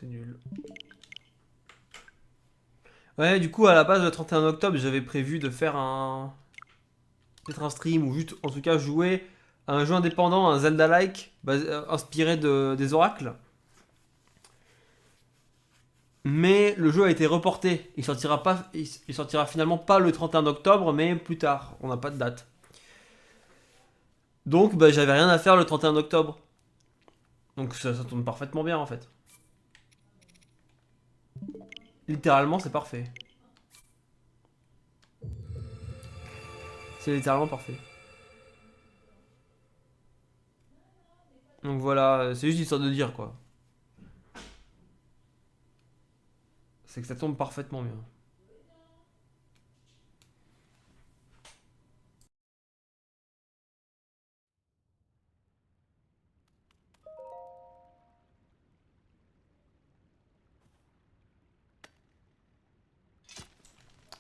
c'est nul. Ouais, du coup, à la base, le 31 octobre, j'avais prévu de faire un... peut-être un stream, ou juste, en tout cas, jouer à un jeu indépendant, un Zelda-like, inspiré des oracles. Mais le jeu a été reporté. Il sortira finalement pas le 31 octobre, mais plus tard. On n'a pas de date. Donc, bah, j'avais rien à faire le 31 octobre. Donc, ça tombe parfaitement bien, en fait. Littéralement, c'est parfait. C'est littéralement parfait. Donc voilà, c'est juste histoire de dire, quoi. C'est que ça tombe parfaitement bien.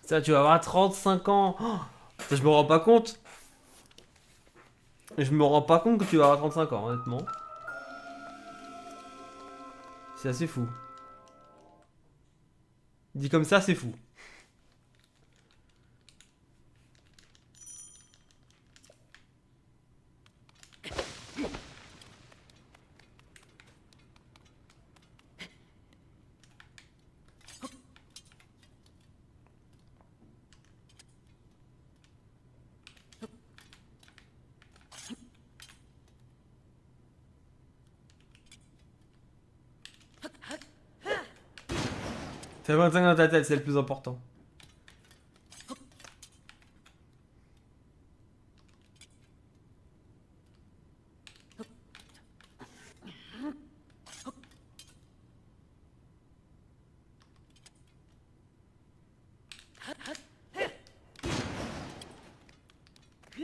Ça, tu vas avoir 35 ans. Oh, ça, je me rends pas compte. Je me rends pas compte que tu vas avoir 35 ans, honnêtement. C'est assez fou. Dit comme ça, c'est fou. Fais 25 dans ta tête, c'est le plus important.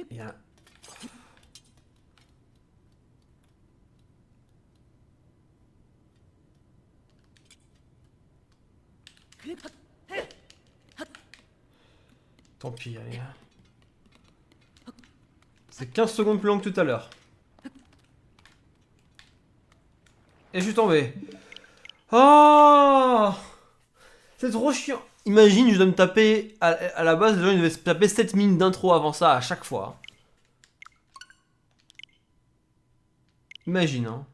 Bien. Tant pis, allez. C'est 15 secondes plus long que tout à l'heure. Et je suis tombé. Oh, c'est trop chiant. Imagine, je dois me taper. À la base, les gens ils devaient se taper 7 minutes d'intro avant ça à chaque fois. Imagine, hein.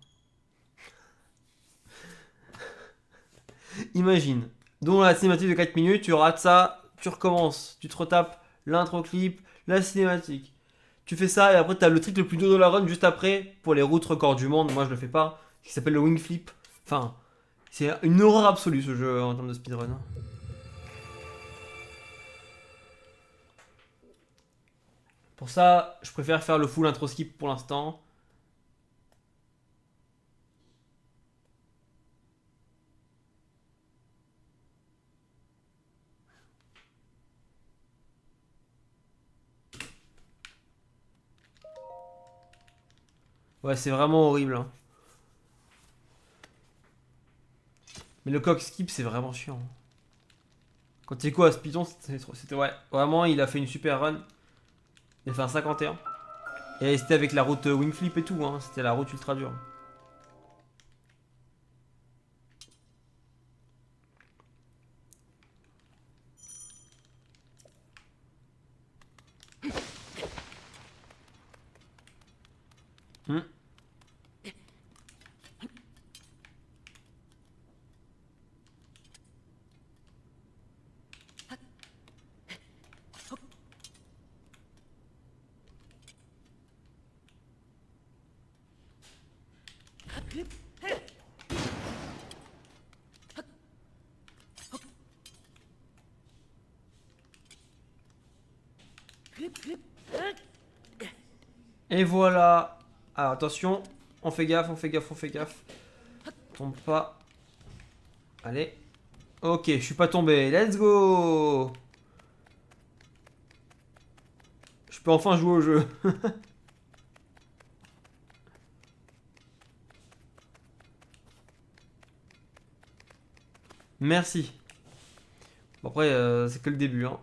Imagine. Dans la cinématique de 4 minutes, tu rates ça, tu recommences. Tu te retapes l'intro clip, la cinématique. Tu fais ça et après t'as le trick le plus dur de la run juste après pour les routes records du monde. Moi je le fais pas. Qui s'appelle le wing flip. Enfin, c'est une horreur absolue ce jeu en termes de speedrun. Pour ça, je préfère faire le full intro skip pour l'instant. Ouais, c'est vraiment horrible, hein. Mais le coq skip, c'est vraiment chiant. Quand Echo à Spiton, c'était ouais. Vraiment, il a fait une super run. Il a fait un 51. Et c'était avec la route wing flip et tout, hein. C'était la route ultra dure. Hmm. Et voilà. Alors attention, on fait gaffe, on fait gaffe, on fait gaffe. Tombe pas. Allez. Ok, je suis pas tombé. Let's go. Je peux enfin jouer au jeu. Merci. Bon après, c'est que le début, hein.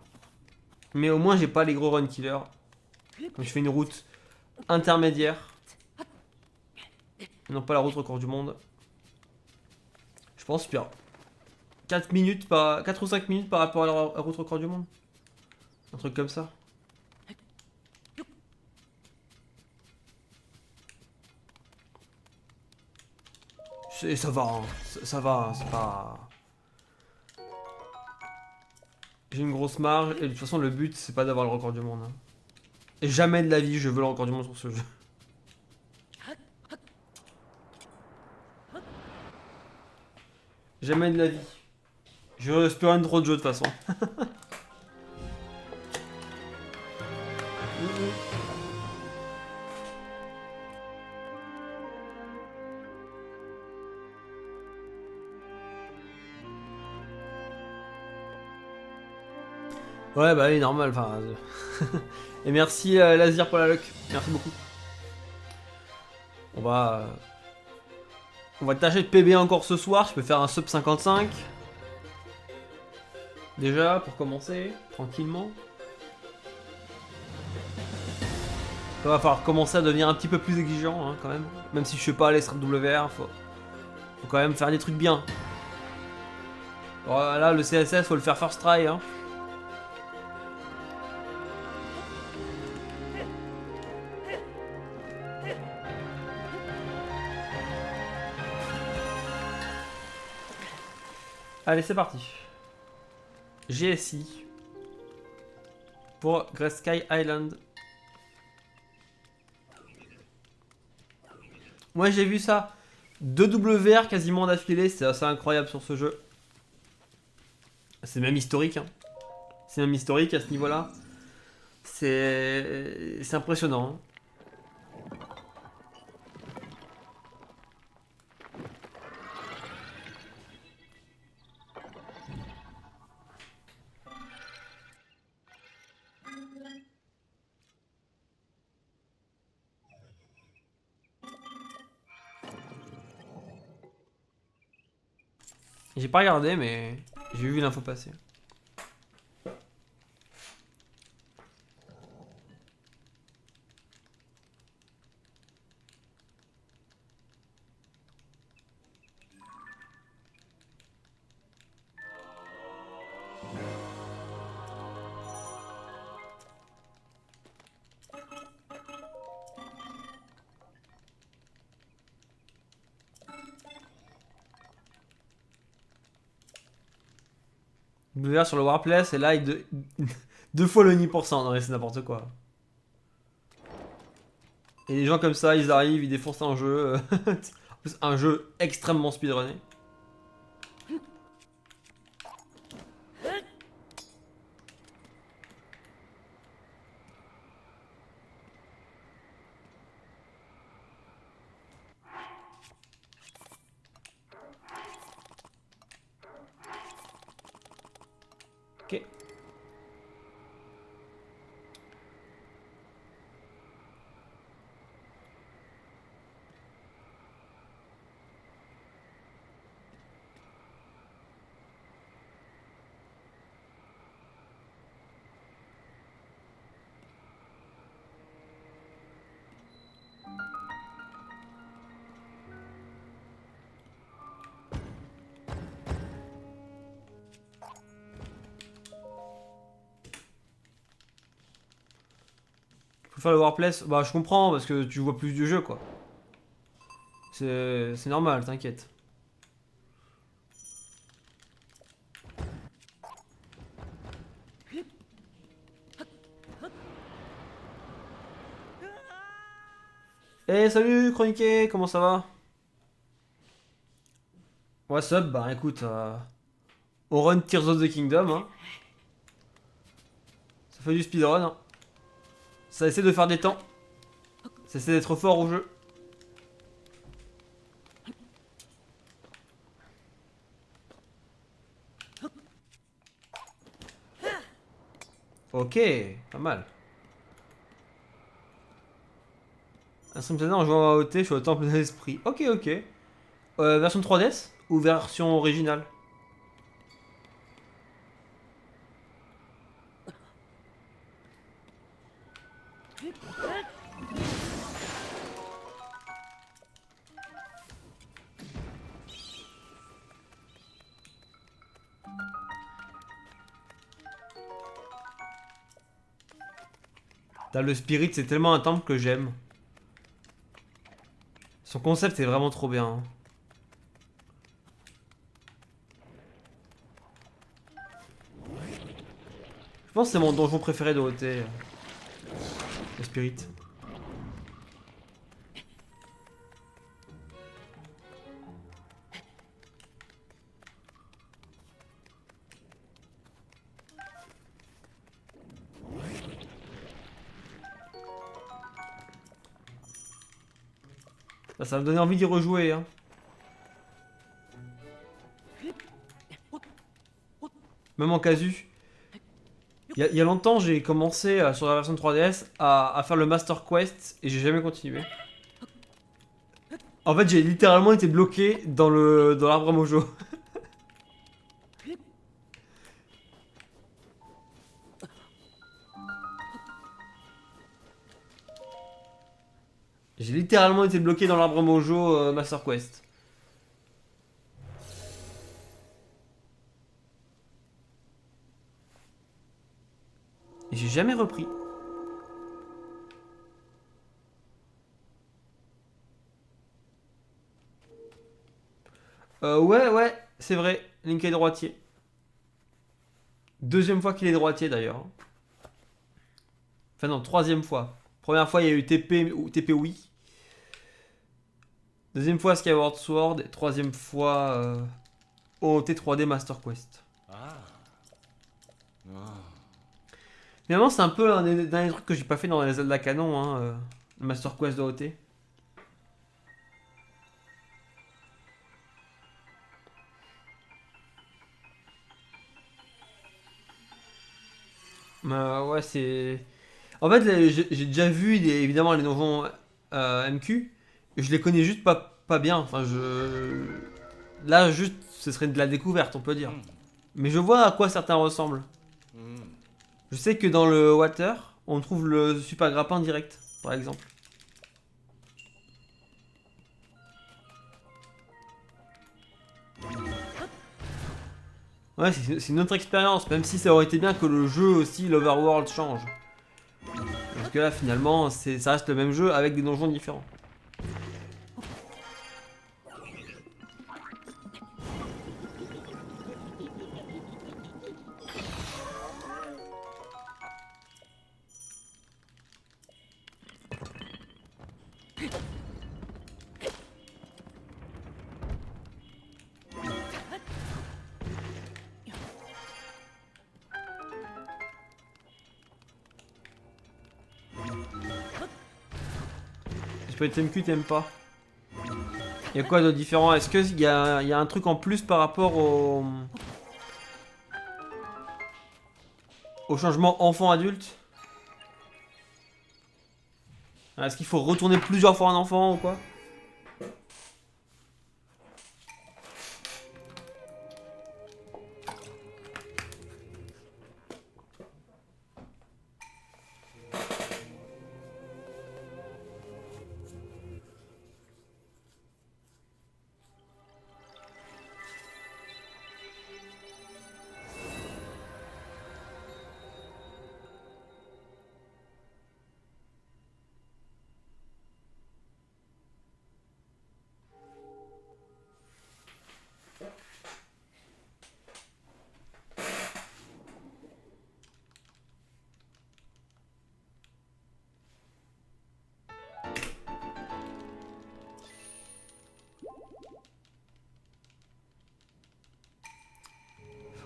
Mais au moins, j'ai pas les gros run killers. Comme je fais une route intermédiaire. Non pas la route record du monde. Je pense pire. 4 minutes par... 4 ou 5 minutes par rapport à la route record du monde. Un truc comme ça. Et ça va, hein. Ça va, c'est pas... J'ai une grosse marge, et de toute façon le but c'est pas d'avoir le record du monde. Hein. Et jamais de la vie je veux le record du monde sur ce jeu. Jamais de la vie. Je veux speedrun trop de jeux de toute façon. Ouais bah oui normal, enfin... Et merci Lazir pour la luck, merci beaucoup. On va... On va tâcher de PB encore ce soir, je peux faire un sub 55. Déjà, pour commencer, tranquillement. Ça va falloir commencer à devenir un petit peu plus exigeant hein, quand même. Même si je sais pas les strats WR, faut quand même faire des trucs bien. Alors, là, le CSS, faut le faire first try. Hein. Allez, c'est parti. GSI pour Grey Sky Island. Moi j'ai vu ça. 2 WR quasiment d'affilée, c'est assez incroyable sur ce jeu. C'est même historique. Hein. C'est même historique à ce niveau-là. C'est impressionnant. Hein. J'ai pas regardé, mais j'ai vu l'info passer. WR sur le Warplace et là il deux fois le nid %. Non mais c'est n'importe quoi. Et les gens comme ça, ils arrivent, ils défoncent un jeu. Un jeu extrêmement speedrunné. Ok. Faut faire le Warplace. Bah je comprends parce que tu vois plus du jeu quoi. C'est normal, t'inquiète. Eh salut Chroniqué, comment ça va? What's up? Bah écoute, on run Tears of the Kingdom. Hein. Ça fait du speedrun. Hein. Ça essaie de faire des temps. Ça essaie d'être fort au jeu. Ok, pas mal. Un stream planner en jouant à AOT, je suis au temple de l'esprit. Ok, ok. Version 3DS ou version originale? T'as le Spirit, c'est tellement un temple que j'aime. Son concept est vraiment trop bien. Hein. Je pense que c'est mon donjon préféré de OT. Le Spirit. Ça va me donner envie d'y rejouer. Hein. Même en casu. Il y a longtemps, j'ai commencé sur la version 3DS à faire le Master Quest et j'ai jamais continué. En fait, j'ai littéralement été bloqué dans l'arbre à Mojo. J'ai littéralement été bloqué dans l'arbre à Mojo Master Quest. Et j'ai jamais repris. Ouais, c'est vrai. Link est droitier. Deuxième fois qu'il est droitier d'ailleurs. Enfin non, troisième fois. Première fois il y a eu TP ou TP oui. Deuxième fois Skyward Sword et troisième fois OT 3D Master Quest. Finalement c'est un peu un des derniers trucs que j'ai pas fait dans les Zelda canon, hein, le Master Quest de OT. Ouais c'est... En fait j'ai déjà vu évidemment les donjons MQ. Je les connais juste pas bien. Enfin je... Là juste ce serait de la découverte on peut dire. Mais je vois à quoi certains ressemblent. Je sais que dans le water, on trouve le super grappin direct, par exemple. Ouais, c'est une autre expérience, même si ça aurait été bien que le jeu aussi, l'overworld, change. Parce que là, finalement, ça reste le même jeu avec des donjons différents. J'espère que TMQ t'aimes pas. Il y a quoi de différent? Est-ce qu'il y a un truc en plus par rapport au changement enfant-adulte? Est-ce qu'il faut retourner plusieurs fois un enfant ou quoi?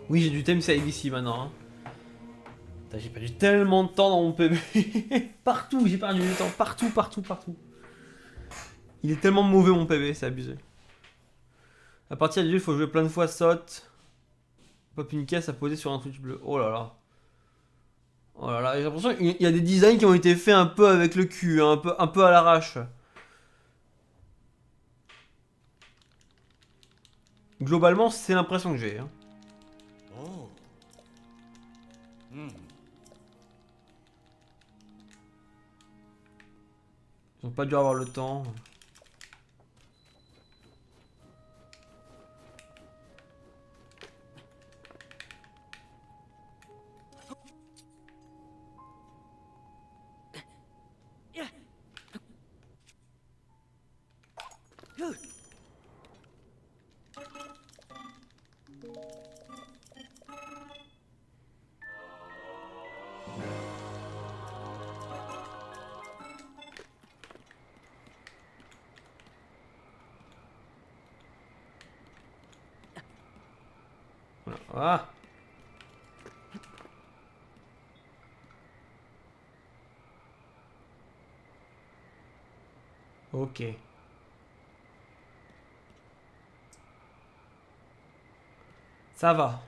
Oui, j'ai du time save ici maintenant. Hein. J'ai perdu tellement de temps dans mon PB. Partout, j'ai perdu du temps. Partout. Il est tellement mauvais mon PB, c'est abusé. À partir du jeu, il faut jouer plein de fois saute. Pop une caisse à poser sur un truc bleu. Oh là là. Oh là là, j'ai l'impression qu'il y a des designs qui ont été faits un peu avec le cul, hein, un peu à l'arrache. Globalement, c'est l'impression que j'ai. Hein. Ils ont pas dû avoir le temps. Ah. Ok. Ça va.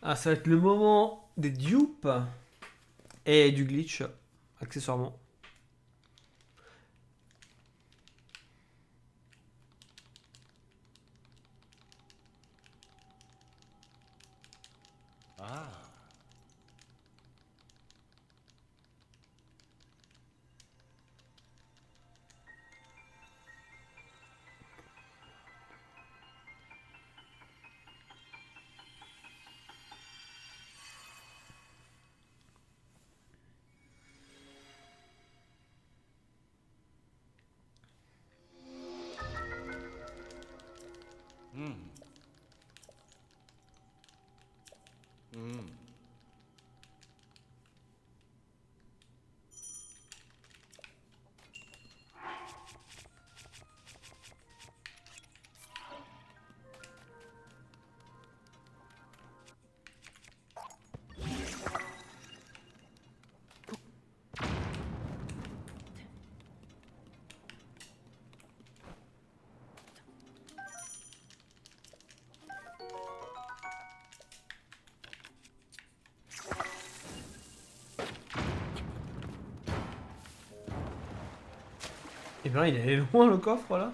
Ah, ça va être le moment des dupes et du glitch, accessoirement. Eh bien, il est loin le coffre là.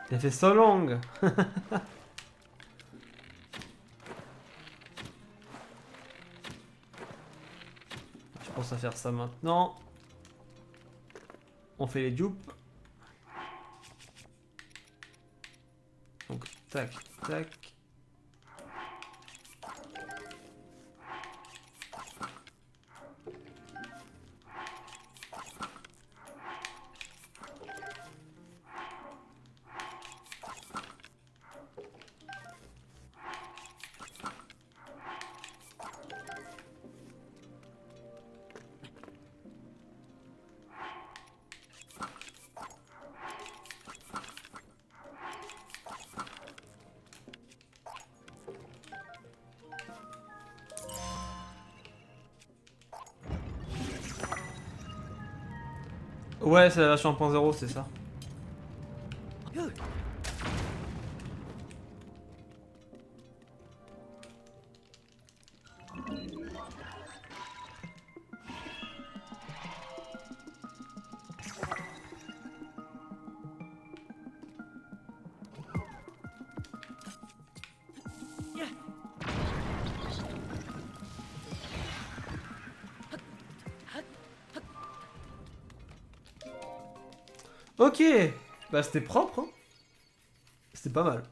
Il a fait so long. Je pense à faire ça maintenant. On fait les dupes. Donc, tac, tac. Ouais, c'est la version 1.0, c'est ça. Ok. Bah, c'était propre, hein. C'était pas mal.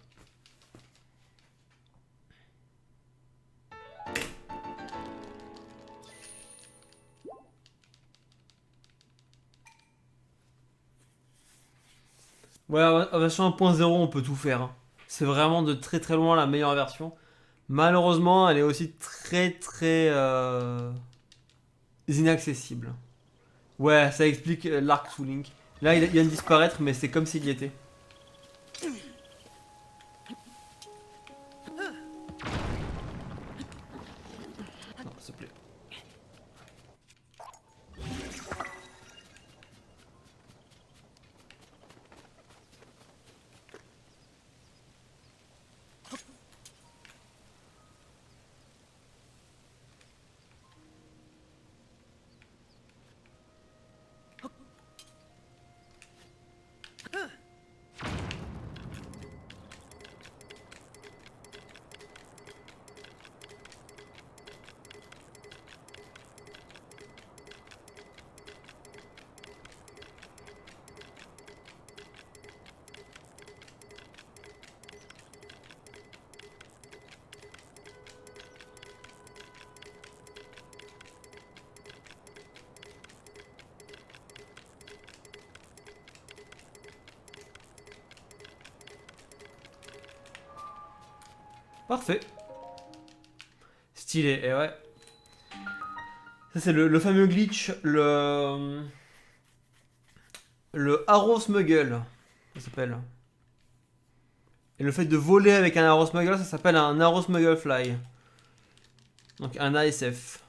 Ouais, en version 1.0, on peut tout faire, hein. C'est vraiment de très très loin la meilleure version. Malheureusement, elle est aussi très très inaccessible. Ouais, ça explique l'arc sous Link. Là, il vient de disparaître, mais c'est comme s'il y était. Non, s'il te plaît. Parfait. Stylé, et ouais. Ça c'est le fameux glitch, le Arrow Smuggle, ça s'appelle. Et le fait de voler avec un Arrow Smuggle, ça s'appelle un Arrow Smuggle Fly. Donc un ASF.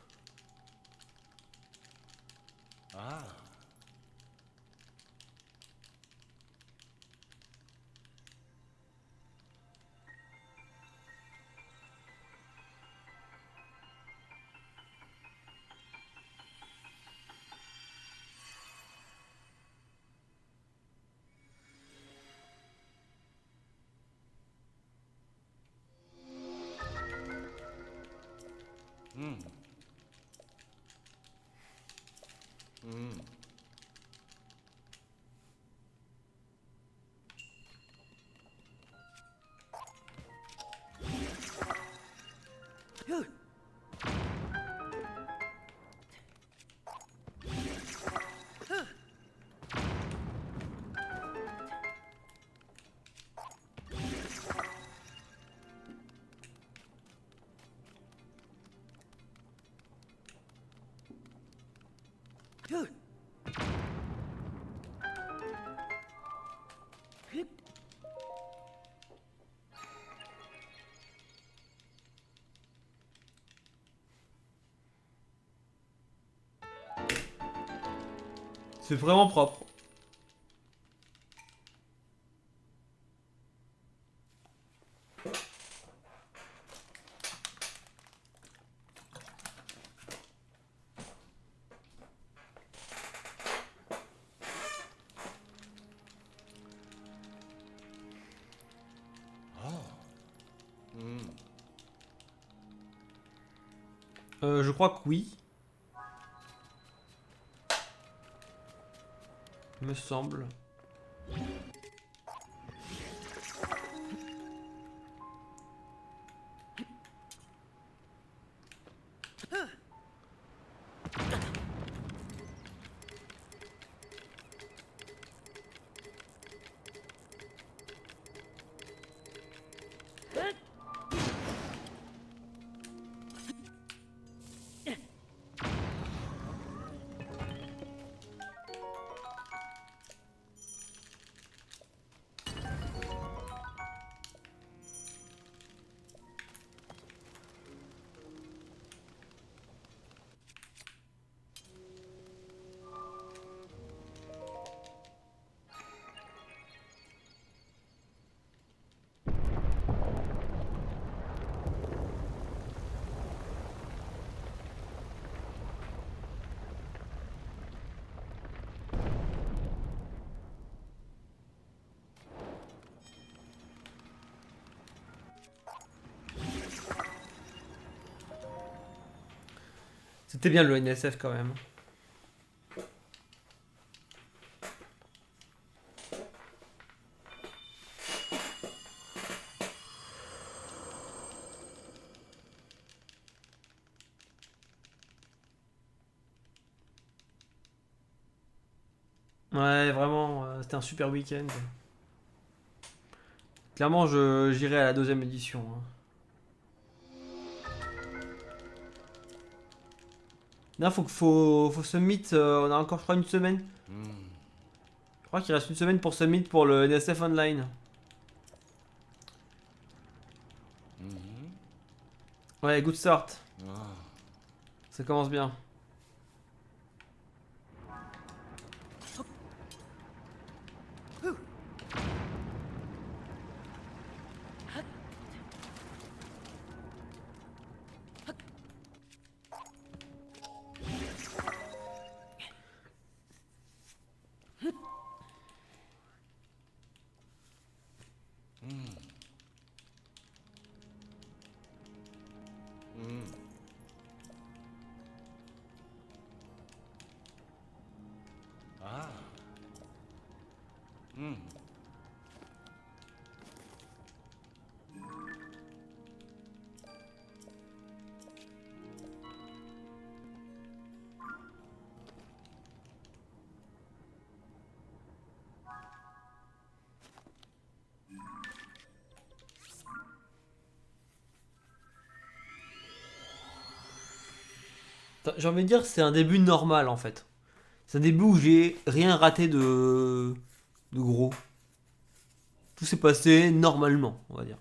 C'est vraiment propre. Je crois que oui. Me semble. C'était bien le NSF quand même. Ouais, vraiment, c'était un super week-end. Clairement, j'irai à la deuxième édition, hein. Là, faut submit. On a encore, je crois, une semaine. Je crois qu'il reste une semaine pour submit pour le NSF Online. Ouais, good start. Ça commence bien. J'ai envie de dire, c'est un début normal en fait. C'est un début où j'ai rien raté de gros. Tout s'est passé normalement, on va dire.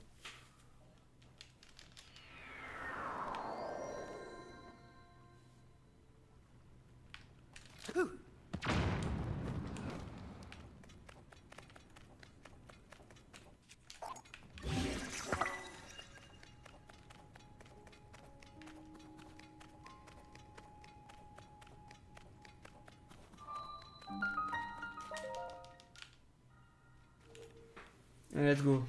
Allez, let's go.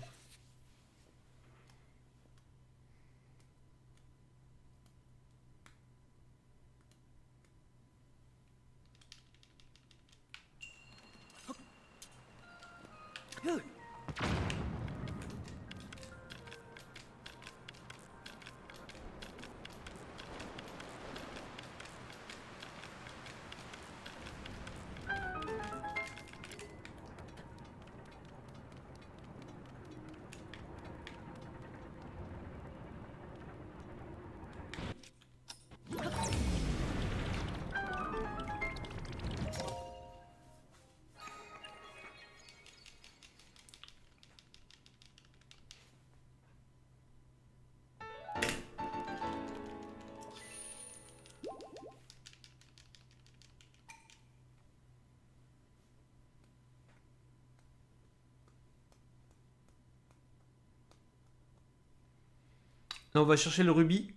Là, on va chercher le rubis.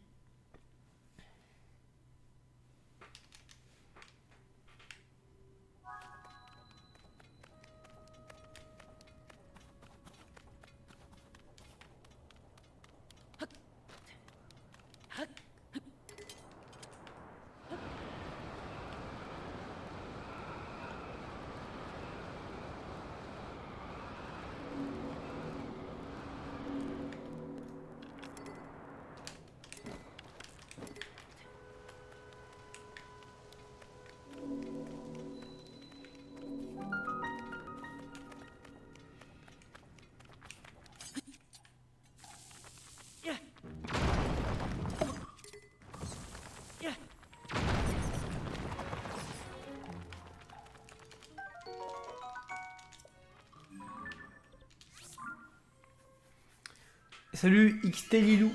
Salut XT Lilou.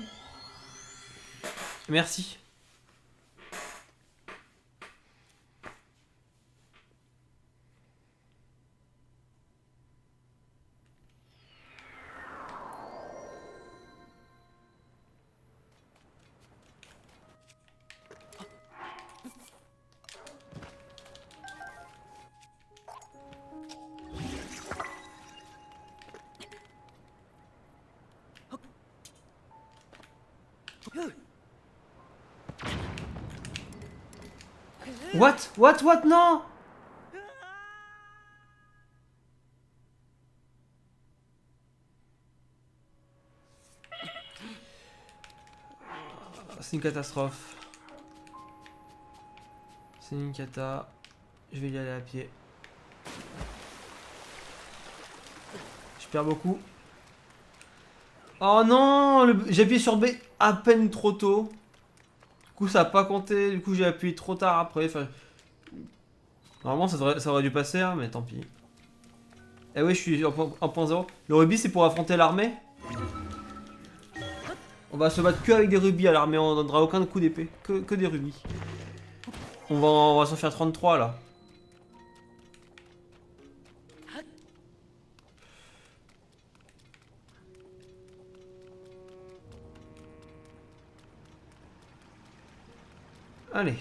Merci. What? What? What? Non! C'est une catastrophe. C'est une cata. Je vais y aller à pied. Je perds beaucoup. Oh non! J'ai appuyé sur B à peine trop tôt. Du coup, ça a pas compté. Du coup, j'ai appuyé trop tard après. Enfin, normalement, ça aurait dû passer, hein, mais tant pis. Eh oui, je suis en point 0. Le rubis, c'est pour affronter l'armée. On va se battre que avec des rubis à l'armée. On ne donnera aucun coup d'épée. Que des rubis. On va s'en faire 33 là. Allez.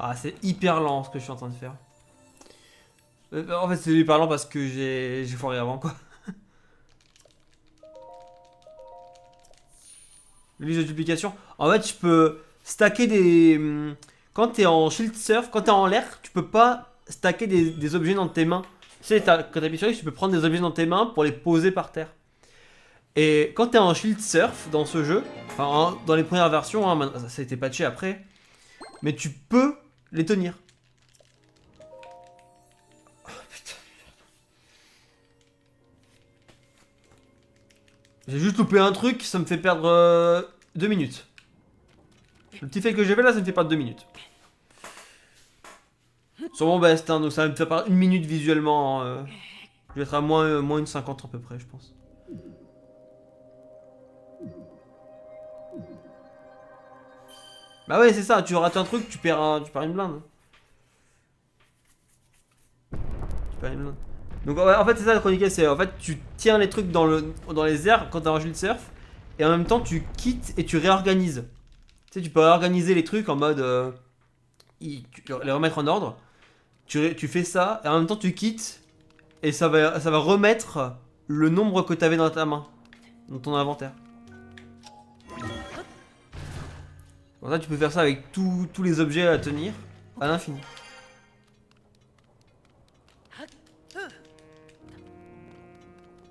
Ah, c'est hyper lent ce que je suis en train de faire. En fait, c'est hyper lent parce que j'ai foiré avant, quoi. Liste de duplication. En fait, je peux stacker des. Quand t'es en shield surf, quand t'es en l'air, tu peux pas stacker des objets dans tes mains. Tu sais, quand t'appuies sur X, tu peux prendre des objets dans tes mains pour les poser par terre. Et quand t'es en shield surf dans ce jeu, enfin dans les premières versions, hein, ça a été patché après, mais tu peux les tenir. Oh, putain. J'ai juste loupé un truc, ça me fait perdre 2 minutes. Le petit fait que j'ai fait là, ça me fait perdre 2 minutes. Sur mon best, hein, donc ça va me faire perdre 1 minute visuellement. Je vais être à moins une 50 à peu près, je pense. Bah ouais, c'est ça, tu rates un truc, tu perds une blinde. Tu perds une blinde. Donc ouais, en fait, c'est ça la chronique, c'est en fait, tu tiens les trucs dans les airs quand t'as un jeu de surf, et en même temps, tu quittes et tu réorganises. Tu sais, tu peux réorganiser les trucs en mode. Les remettre en ordre. Tu fais ça, et en même temps, tu quittes, et ça va remettre le nombre que t'avais dans ta main, dans ton inventaire. Comme ça, tu peux faire ça avec tous les objets à tenir à l'infini.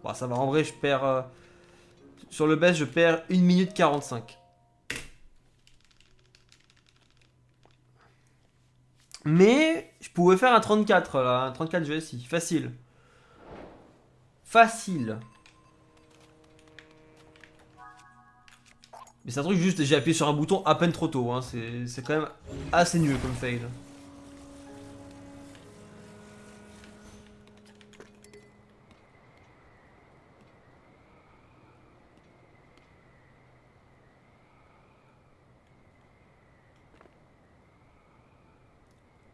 Bon, ça va, en vrai, je perds. Sur le best, je perds 1 minute 45. Mais je pouvais faire un 34 là, un 34 GSI. Facile. Facile. Mais c'est un truc juste, j'ai appuyé sur un bouton à peine trop tôt. Hein. C'est quand même assez nul comme fail.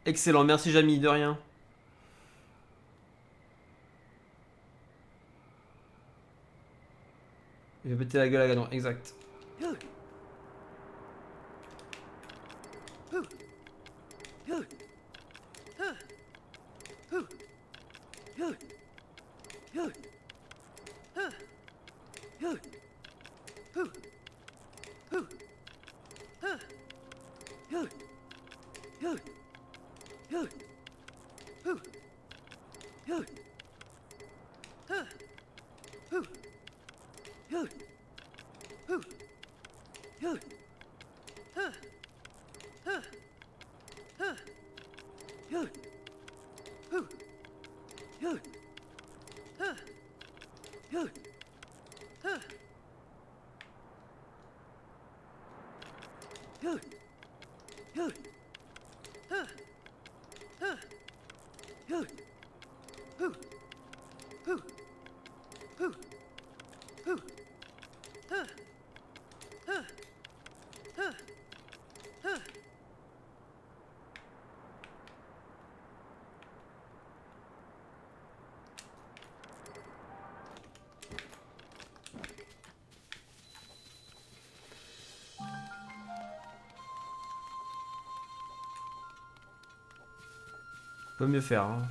Excellent, merci Jamy, de rien. Il va péter la gueule à Ganon, exact. Peut mieux faire. Hein.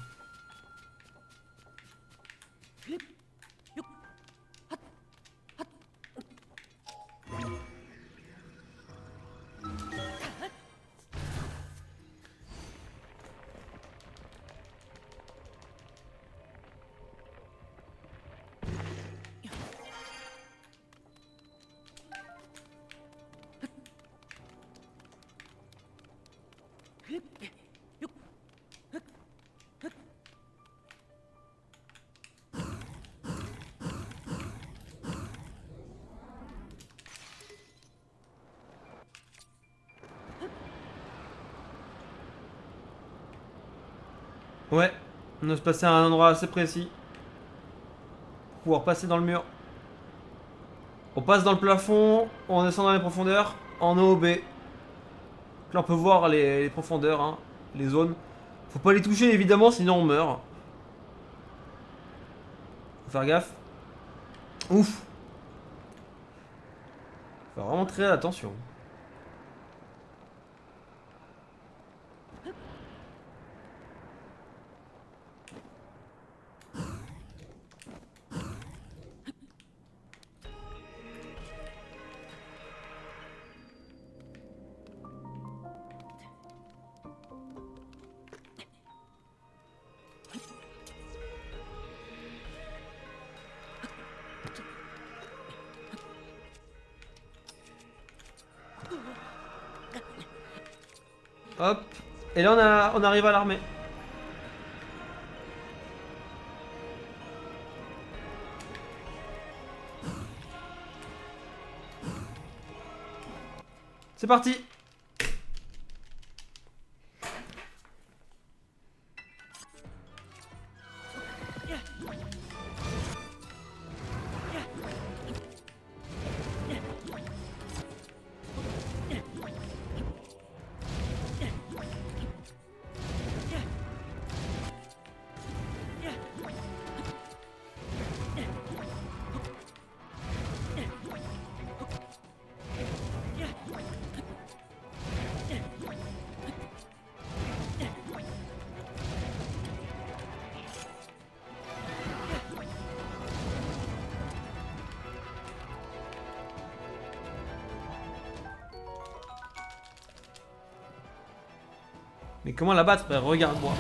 Ouais, on doit se passer à un endroit assez précis. Pour pouvoir passer dans le mur. On passe dans le plafond, on descend dans les profondeurs, en OB. Là on peut voir les profondeurs, hein, les zones. Faut pas les toucher évidemment, sinon on meurt. Faut faire gaffe. Ouf. Faut vraiment très attention. Hop. Et là, on arrive à l'armée. C'est parti. Mais comment la battre, frère? Regarde-moi.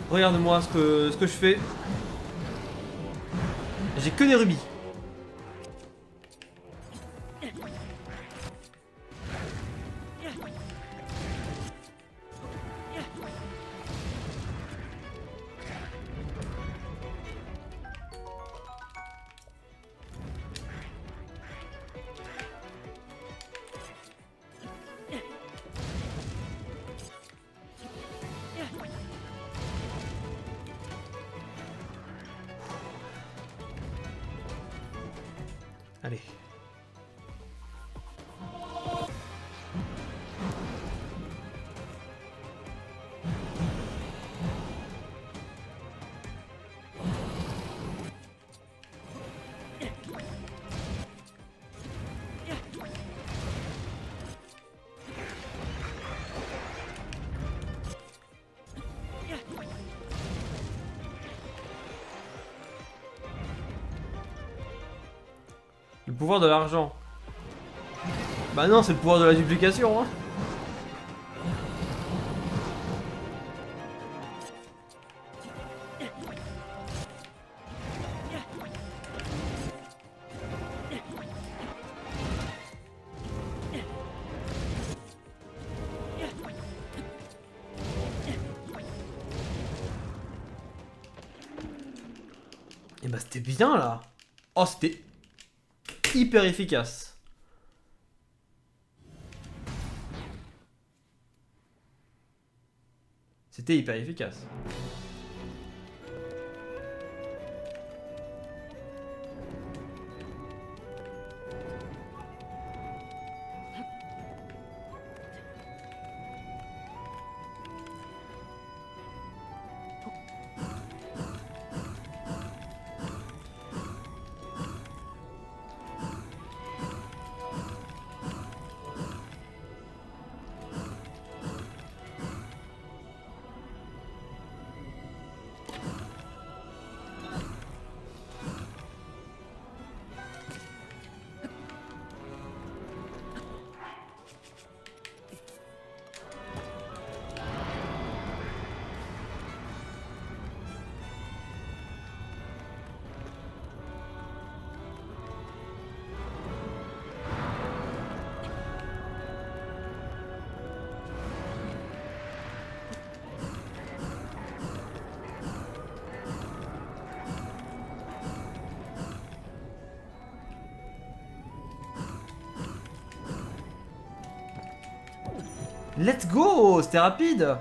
Regarde-moi ce que je fais. J'ai que des rubis. Allez. Le pouvoir de l'argent. Bah non, c'est le pouvoir de la duplication, hein. Et bah c'était bien là. Oh, c'était hyper efficace. C'était hyper efficace. Let's go! C'était rapide!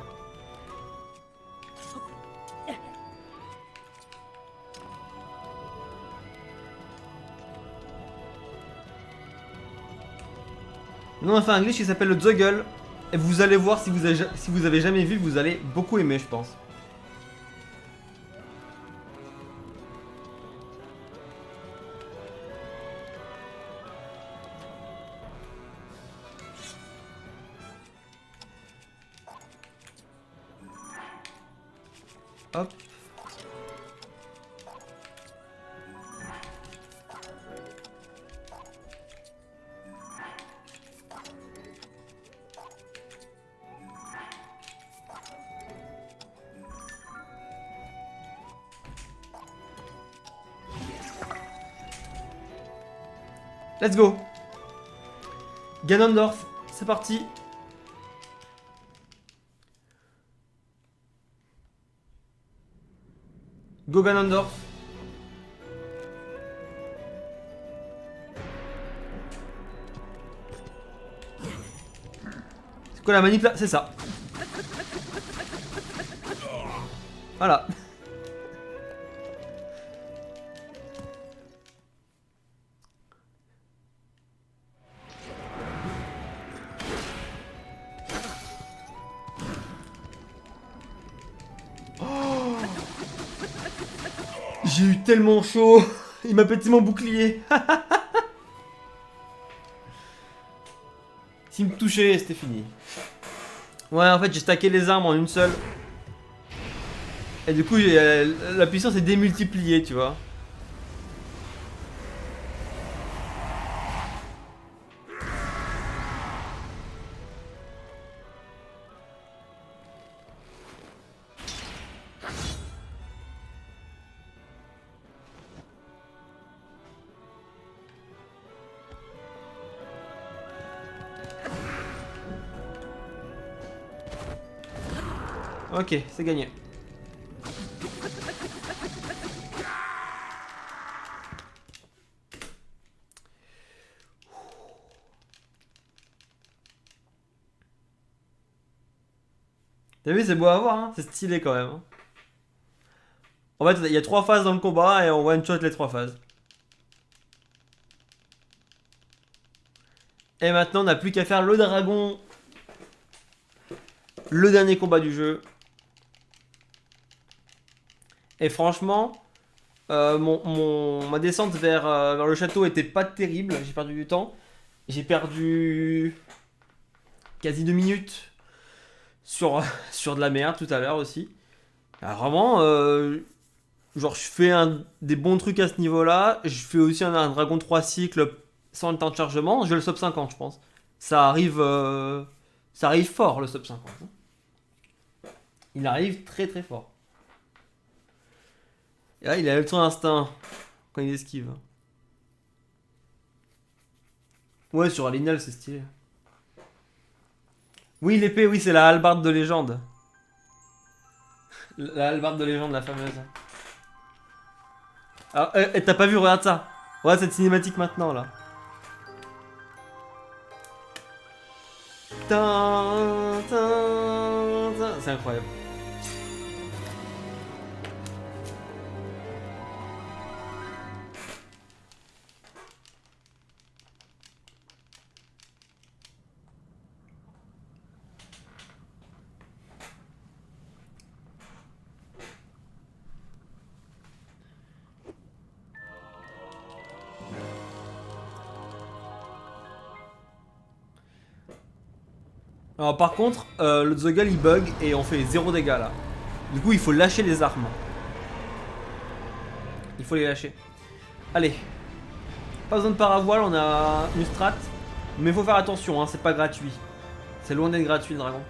Nous on a fait un glitch qui s'appelle le Juggle. Et vous allez voir, si vous avez jamais vu, vous allez beaucoup aimer, je pense. Hop. Let's go. Ganondorf, c'est parti. Go Ganondorf. C'est quoi la manip là? C'est ça. Voilà. J'ai eu tellement chaud. Il m'a pété mon bouclier. S'il me touchait, c'était fini. Ouais, en fait, j'ai stacké les armes en une seule. Et du coup, la puissance est démultipliée, tu vois. Ok, c'est gagné. T'as vu, c'est beau à voir, hein, c'est stylé quand même. Hein. En fait, il y a 3 phases dans le combat et on one-shot les 3 phases. Et maintenant, on n'a plus qu'à faire le dragon. Le dernier combat du jeu. Et franchement, ma descente vers le château était pas terrible. J'ai perdu du temps. J'ai perdu quasi 2 minutes sur, sur de la merde tout à l'heure aussi. Alors vraiment, genre je fais des bons trucs à ce niveau-là. Je fais aussi un dragon 3 cycles sans le temps de chargement. Je vais le sub 50 je pense. Ça arrive fort le sub 50. Hein. Il arrive très très fort. Et là, il a le son instinct quand il esquive. Ouais, sur Alinal, c'est stylé. Oui, l'épée, oui, c'est la hallebarde de légende. La hallebarde de légende, la fameuse. Alors, t'as pas vu, regarde ça. Ouais, cette cinématique maintenant, là. C'est incroyable. Alors par contre, le Zogal il bug et on fait 0 dégâts là. Du coup il faut lâcher les armes. Il faut les lâcher. Allez. Pas besoin de paravoile, on a une strat. Mais faut faire attention, hein, c'est pas gratuit. C'est loin d'être gratuit le dragon.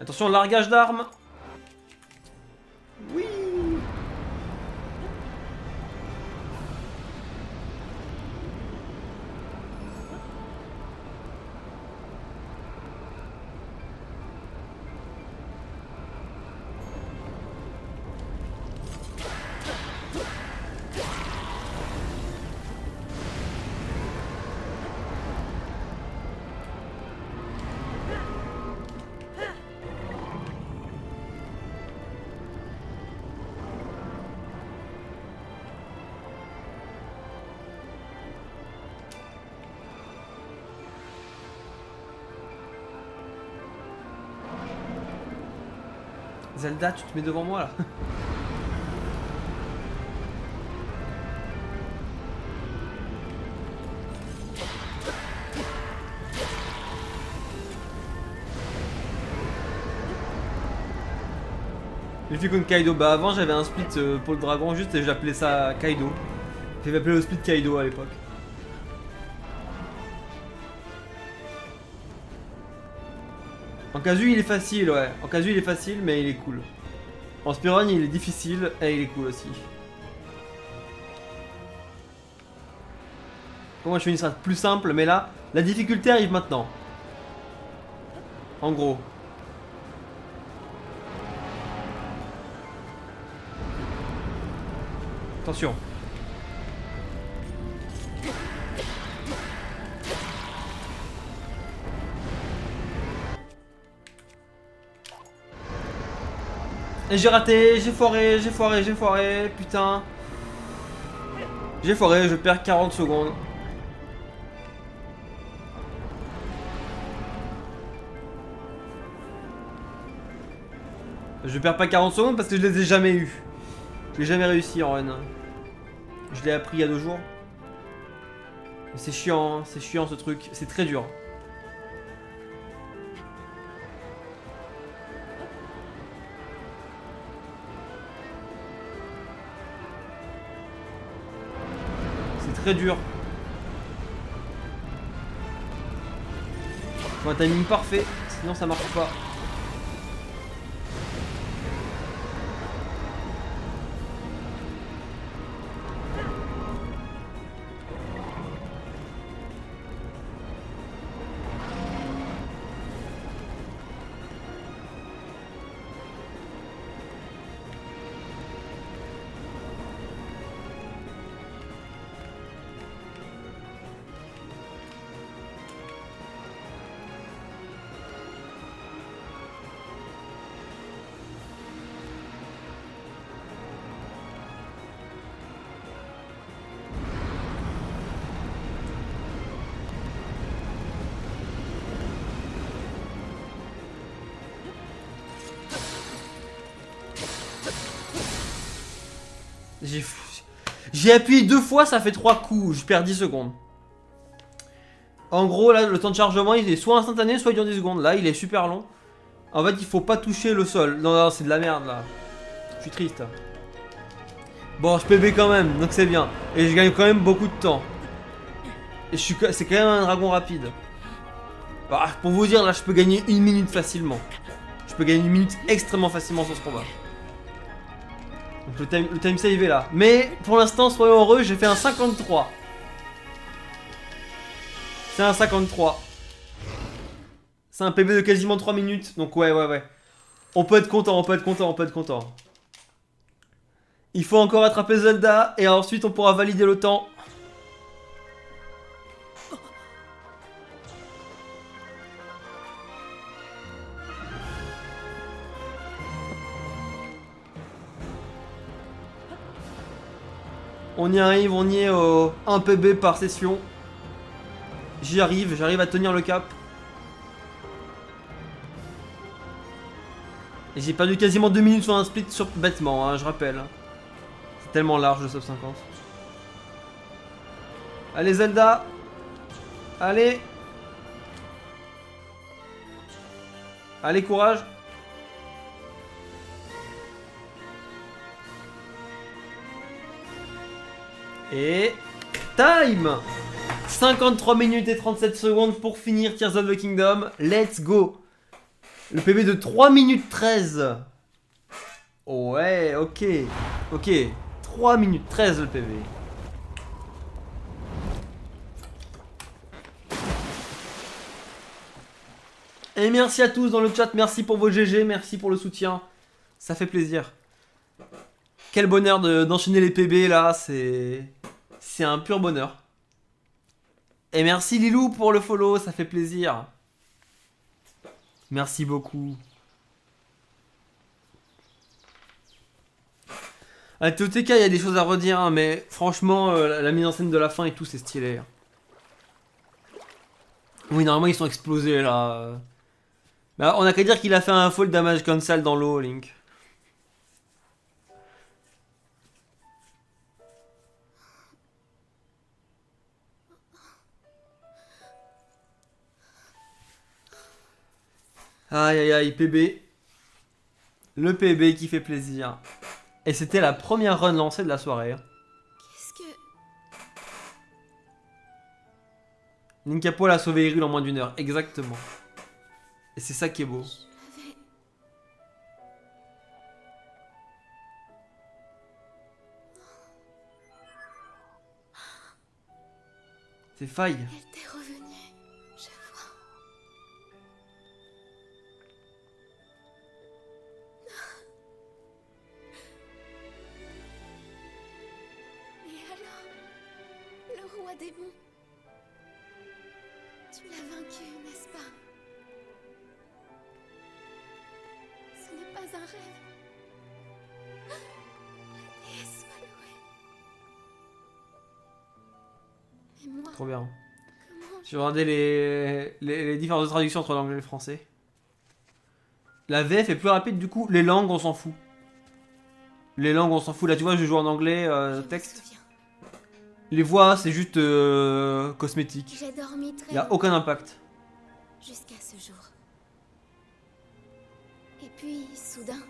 Attention, largage d'armes. Oui. Zelda, tu te mets devant moi là. J'ai fait comme Kaido. Bah avant j'avais un split pour le dragon juste et j'appelais ça Kaido. J'avais appelé le split Kaido à l'époque. En casu il est facile, ouais. En casu il est facile mais il est cool. En speedrun, il est difficile et il est cool aussi. Moi, je fais une strat plus simple, mais là, la difficulté arrive maintenant. En gros. Attention. Et j'ai raté, j'ai foiré, putain. J'ai foiré, je perds 40 secondes. Je perds pas 40 secondes parce que je les ai jamais eu. Je l'ai jamais réussi en run. Je l'ai appris il y a 2 jours. C'est chiant, hein, c'est chiant ce truc, c'est très dur. C'est très dur. Faut un timing parfait, sinon ça marche pas. J'ai appuyé 2 fois, ça fait 3 coups, je perds 10 secondes. En gros, là, le temps de chargement, il est soit instantané, soit il dure 10 secondes. Là, il est super long. En fait, il faut pas toucher le sol. Non, non, c'est de la merde, là. Je suis triste. Bon, je PB quand même, donc c'est bien. Et je gagne quand même beaucoup de temps. Et c'est quand même un dragon rapide. Bah, pour vous dire, là, je peux gagner 1 minute facilement. Je peux gagner 1 minute extrêmement facilement sur ce combat. Donc le time save est là. Mais pour l'instant, soyons heureux, j'ai fait un 53. C'est un 53. C'est un PB de quasiment 3 minutes. Donc ouais. On peut être content. Il faut encore attraper Zelda et ensuite on pourra valider le temps. On y arrive, on y est au 1 PB par session. J'arrive à tenir le cap. Et j'ai perdu quasiment 2 minutes sur un split sur bêtement, hein, je rappelle. C'est tellement large le sub 50. Allez Zelda. Allez. Allez, courage. Et... time 53 minutes et 37 secondes pour finir Tears of the Kingdom. Let's go. Le PB de 3 minutes 13. Ouais, ok. 3 minutes 13 le PB. Et merci à tous dans le chat, merci pour vos GG, merci pour le soutien. Ça fait plaisir. Quel bonheur d'enchaîner les PB là, c'est un pur bonheur. Et merci Lilou pour le follow, ça fait plaisir. Merci beaucoup. À TOTK, il y a des choses à redire, hein, mais franchement, la mise en scène de la fin et tout, c'est stylé. Oui, normalement, ils sont explosés là. Bah, on a qu'à dire qu'il a fait un full damage cancel dans l'eau, Link. Aïe, PB. Le PB qui fait plaisir. Et c'était la première run lancée de la soirée. Qu'est-ce que... Link à poil a sauvé Hyrule en moins d'1 heure, exactement. Et c'est ça qui est beau. C'est faille. Elle t'est revenue, je vois. Et alors, le roi démon, tu l'as vaincu, n'est-ce pas? Ce n'est pas un rêve. La déesse soit louée. Et moi, Trop bien. comment J'ai regardé les différences de traduction entre l'anglais et le français. La VF est plus rapide, du coup, les langues, on s'en fout. Les langues, on s'en fout. Là, tu vois, je joue en anglais, je me texte. souviens. Les voix, c'est juste cosmétique. J'ai dormi très Il n'y a longtemps, aucun impact. jusqu'à ce jour. Et puis, soudain,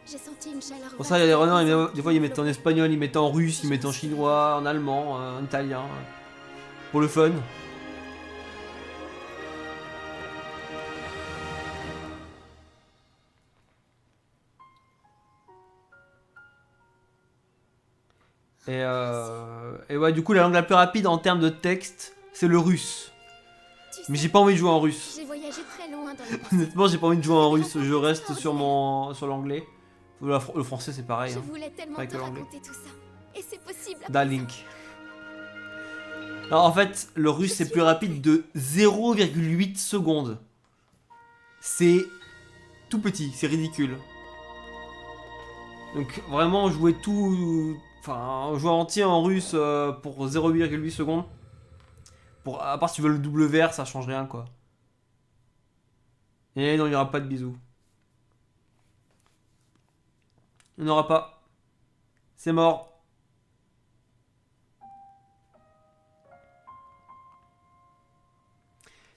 j'ai senti une chaleur. Pour ça, il y a des vaste et runners, pesante des qui fois, ils mettent en m'enveloppait. espagnol, ils mettent en russe, ils mettent en chinois, en allemand, en italien. Pour le fun. Et ouais, du coup, la langue la plus rapide en termes de texte, c'est le russe. Tu Mais sais, j'ai pas envie de jouer en russe. j'ai voyagé très loin dans le passé. Honnêtement, j'ai pas envie de jouer en russe. Je reste sur l'anglais. Le français, c'est pareil. Je Hein. voulais tellement Avec te l'anglais. raconter tout ça. Et c'est possible. Da Link. Alors, en fait, le russe, c'est plus rapide de 0,8 secondes. C'est tout petit, c'est ridicule. Donc, vraiment, jouer tout. Enfin, jouer entier en russe pour 0,8 secondes. À part si tu veux le double vert, ça change rien, quoi. Et non, il n'y aura pas de bisous. Il n'y en aura pas. C'est mort.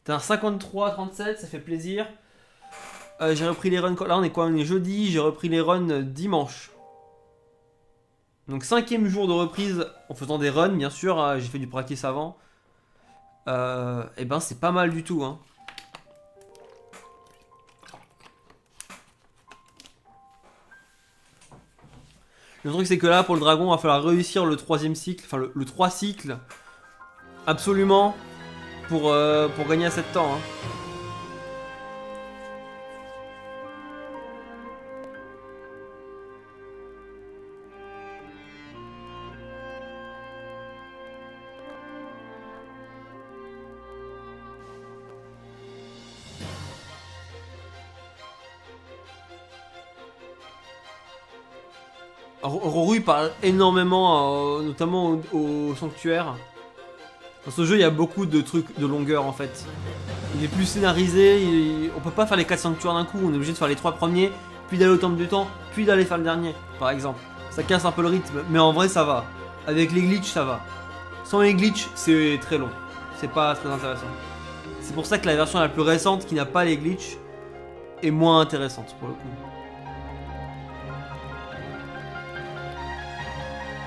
T'as un 53-37, ça fait plaisir. J'ai repris les runs. Là, on est quoi? On est jeudi. J'ai repris les runs dimanche. Donc, 5e jour de reprise en faisant des runs, bien sûr. J'ai fait du practice avant. Et ben, c'est pas mal du tout. Hein. Le truc, c'est que là, pour le dragon, il va falloir réussir le 3e cycle. Enfin, le 3 cycles. Absolument. Pour gagner assez de temps. Hein. Roru parle énormément, notamment au sanctuaire. Dans ce jeu, il y a beaucoup de trucs de longueur en fait. Il est plus scénarisé, on peut pas faire les 4 sanctuaires d'un coup, on est obligé de faire les 3 premiers, puis d'aller au temple du temps, puis d'aller faire le dernier, par exemple. Ça casse un peu le rythme, mais en vrai ça va. Avec les glitches, ça va. Sans les glitches, c'est très long. C'est pas très intéressant. C'est pour ça que la version la plus récente, qui n'a pas les glitches, est moins intéressante pour le coup.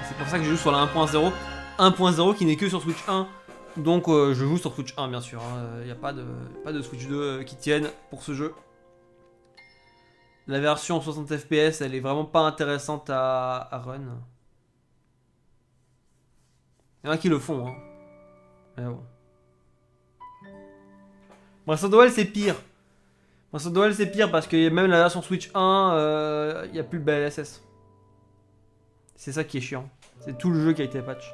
C'est pour ça que je joue sur la 1.0. 1.0 qui n'est que sur Switch 1. Donc je joue sur Switch 1 bien sûr. Il n'y a pas de Switch 2 qui tienne pour ce jeu. La version 60 fps elle est vraiment pas intéressante à run. Il y en a qui le font. Hein. Mais bon. Breath of the Wild c'est pire. Breath of the Wild c'est pire parce que même la version Switch 1, il n'y a plus le BLSS. C'est ça qui est chiant. C'est tout le jeu qui a été patch.